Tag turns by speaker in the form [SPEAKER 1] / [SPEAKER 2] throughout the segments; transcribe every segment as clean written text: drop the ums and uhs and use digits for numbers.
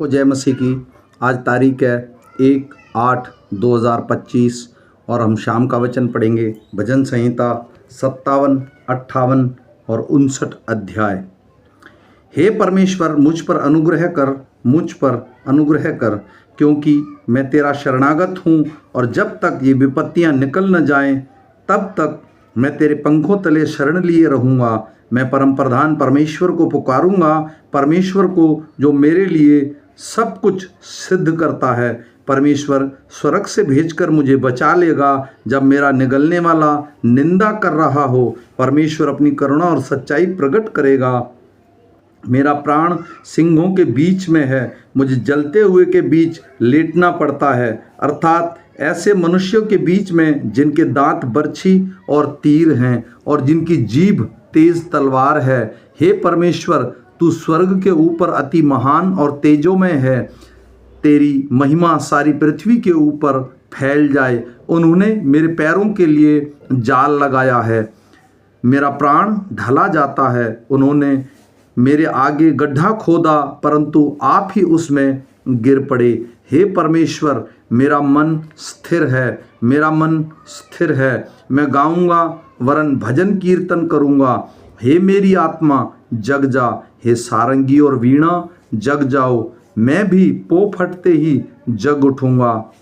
[SPEAKER 1] सबको जय मसीह की। आज तारीख है 1/8/2025 और हम शाम का वचन पढ़ेंगे। भजन संहिता 57, 58 और 59 अध्याय। हे परमेश्वर, मुझ पर अनुग्रह कर, मुझ पर अनुग्रह कर, क्योंकि मैं तेरा शरणागत हूँ। और जब तक ये विपत्तियाँ निकल न जाएं, तब तक मैं तेरे पंखों तले शरण लिए रहूँगा। मैं परम प्रधान परमेश्वर को पुकारूंगा, परमेश्वर को जो मेरे लिए सब कुछ सिद्ध करता है। परमेश्वर स्वर्ग से भेजकर मुझे बचा लेगा जब मेरा निगलने वाला निंदा कर रहा हो। परमेश्वर अपनी करुणा और सच्चाई प्रकट करेगा। मेरा प्राण सिंहों के बीच में है, मुझे जलते हुए के बीच लेटना पड़ता है, अर्थात ऐसे मनुष्यों के बीच में जिनके दांत बर्छी और तीर हैं और जिनकी जीभ तेज तलवार है। हे परमेश्वर, तू स्वर्ग के ऊपर अति महान और तेजोमय है। तेरी महिमा सारी पृथ्वी के ऊपर फैल जाए। उन्होंने मेरे पैरों के लिए जाल लगाया है, मेरा प्राण ढला जाता है। उन्होंने मेरे आगे गड्ढा खोदा, परंतु आप ही उसमें गिर पड़े। हे परमेश्वर, मेरा मन स्थिर है, मेरा मन स्थिर है। मैं गाऊंगा वरन भजन कीर्तन करूंगा। हे मेरी आत्मा जग जा, हे सारंगी और वीणा जग जाओ। मैं भी पो फटते ही जग उठूंगा।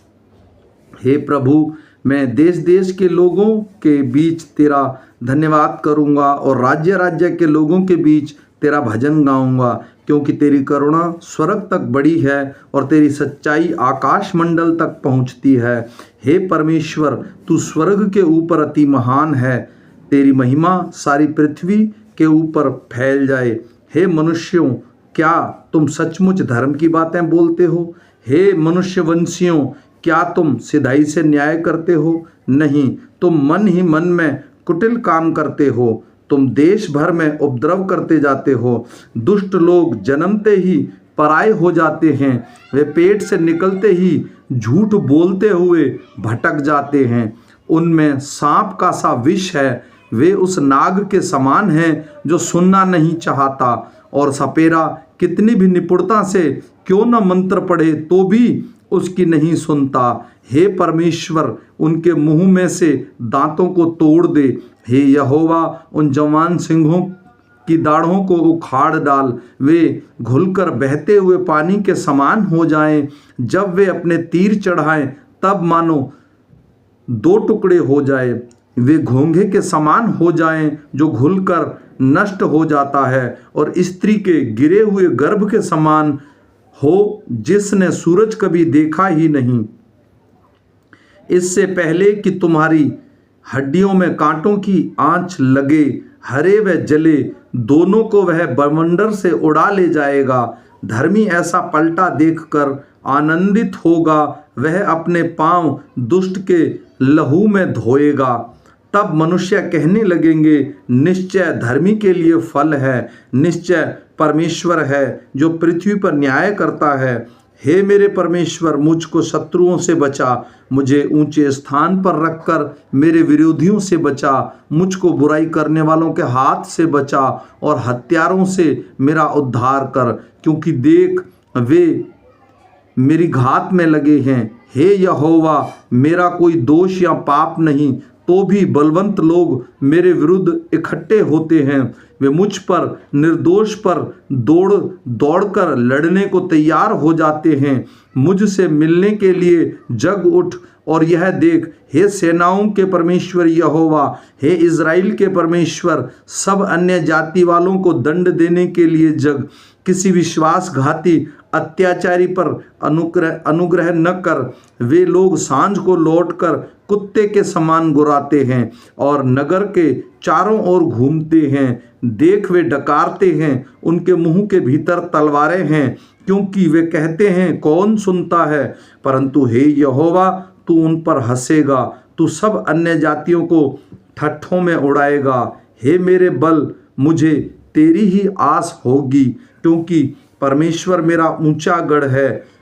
[SPEAKER 1] हे प्रभु, मैं देश देश के लोगों के बीच तेरा धन्यवाद करूंगा और राज्य राज्य के लोगों के बीच तेरा भजन गाऊंगा, क्योंकि तेरी करुणा स्वर्ग तक बड़ी है और तेरी सच्चाई आकाश मंडल तक पहुंचती है। हे परमेश्वर, तू स्वर्ग के ऊपर अति महान है, तेरी महिमा सारी पृथ्वी के ऊपर फैल जाए। हे मनुष्यों, क्या तुम सचमुच धर्म की बातें बोलते हो? हे मनुष्यवंशियों, क्या तुम सिधाई से न्याय करते हो? नहीं, तुम मन ही मन में कुटिल काम करते हो। तुम देश भर में उपद्रव करते जाते हो। दुष्ट लोग जन्मते ही पराये हो जाते हैं, वे पेट से निकलते ही झूठ बोलते हुए भटक जाते हैं। उनमें सांप का सा विष है, वे उस नाग के समान हैं जो सुनना नहीं चाहता। और सपेरा कितनी भी निपुणता से क्यों न मंत्र पढ़े तो भी उसकी नहीं सुनता। हे परमेश्वर, उनके मुंह में से दांतों को तोड़ दे। हे यहोवा, उन जवान सिंहों की दाढ़ों को उखाड़ डाल, वे घुलकर बहते हुए पानी के समान हो जाएं। जब वे अपने तीर चढ़ाएं तब मानो दो टुकड़े हो जाए। वे घोंघे के समान हो जाएं जो घुलकर नष्ट हो जाता है, और स्त्री के गिरे हुए गर्भ के समान हो जिसने सूरज कभी देखा ही नहीं। इससे पहले कि तुम्हारी हड्डियों में कांटों की आंच लगे, हरे व जले दोनों को वह बवंडर से उड़ा ले जाएगा। धर्मी ऐसा पलटा देखकर आनंदित होगा, वह अपने पांव दुष्ट के लहू में धोएगा। तब मनुष्य कहने लगेंगे, निश्चय धर्मी के लिए फल है, निश्चय परमेश्वर है जो पृथ्वी पर न्याय करता है। हे मेरे परमेश्वर, मुझको शत्रुओं से बचा, मुझे ऊंचे स्थान पर रखकर मेरे विरोधियों से बचा। मुझको बुराई करने वालों के हाथ से बचा और हत्यारों से मेरा उद्धार कर, क्योंकि देख वे मेरी घात में लगे हैं। हे यहोवा, मेरा कोई दोष या पाप नहीं, तो भी बलवंत लोग मेरे विरुद्ध इकट्ठे होते हैं। वे मुझ पर निर्दोष पर दौड़ दौड़कर लड़ने को तैयार हो जाते हैं। मुझसे मिलने के लिए जग उठ और यह देख। हे सेनाओं के परमेश्वर यहोवा, हे इज़राइल के परमेश्वर, सब अन्य जाति वालों को दंड देने के लिए जग। किसी विश्वासघाती अत्याचारी पर अनुग्रह न कर। वे लोग सांझ को लौटकर कुत्ते के समान गुर्राते हैं और नगर के चारों ओर घूमते हैं। देख, वे डकारते हैं, उनके मुंह के भीतर तलवारें हैं, क्योंकि वे कहते हैं कौन सुनता है। परंतु हे यहोवा, तू उन पर हंसेगा, तू सब अन्य जातियों को ठट्ठों में उड़ाएगा। हे मेरे बल, मुझे तेरी ही आस होगी, क्योंकि परमेश्वर मेरा ऊंचा गढ़ है।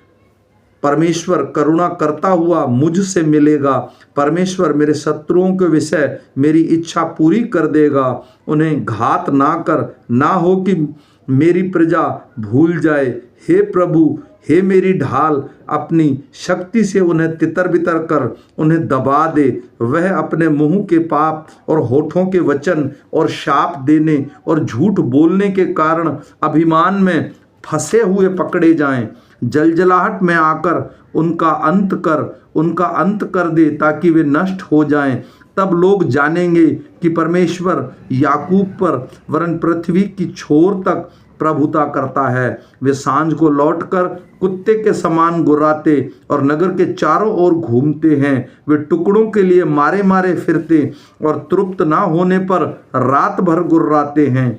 [SPEAKER 1] परमेश्वर करुणा करता हुआ मुझसे मिलेगा। परमेश्वर मेरे शत्रुओं के विषय मेरी इच्छा पूरी कर देगा। उन्हें घात ना कर, ना हो कि मेरी प्रजा भूल जाए। हे प्रभु, हे मेरी ढाल, अपनी शक्ति से उन्हें तितर बितर कर उन्हें दबा दे। वह अपने मुंह के पाप और होठों के वचन और शाप देने और झूठ बोलने के कारण अभिमान में फंसे हुए पकड़े जाएं। जलजलाहट में आकर उनका अंत कर दे ताकि वे नष्ट हो जाएं। तब लोग जानेंगे कि परमेश्वर याकूब पर वरन पृथ्वी की छोर तक प्रभुता करता है। वे सांझ को लौटकर कुत्ते के समान गुर्राते और नगर के चारों ओर घूमते हैं। वे टुकड़ों के लिए मारे मारे फिरते और तृप्त ना होने पर रात भर गुर्राते हैं।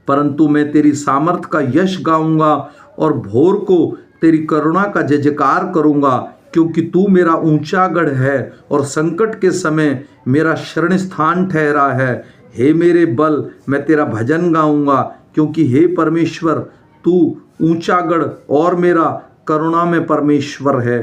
[SPEAKER 1] परंतु मैं तेरी सामर्थ का यश गाऊंगा और भोर को तेरी करुणा का जय जयकार करूंगा, क्योंकि तू मेरा ऊंचा गढ़ है और संकट के समय मेरा शरण स्थान ठहरा है। हे मेरे बल, मैं तेरा भजन गाऊंगा, क्योंकि हे परमेश्वर तू ऊंचा गढ़ और मेरा करुणा में परमेश्वर है।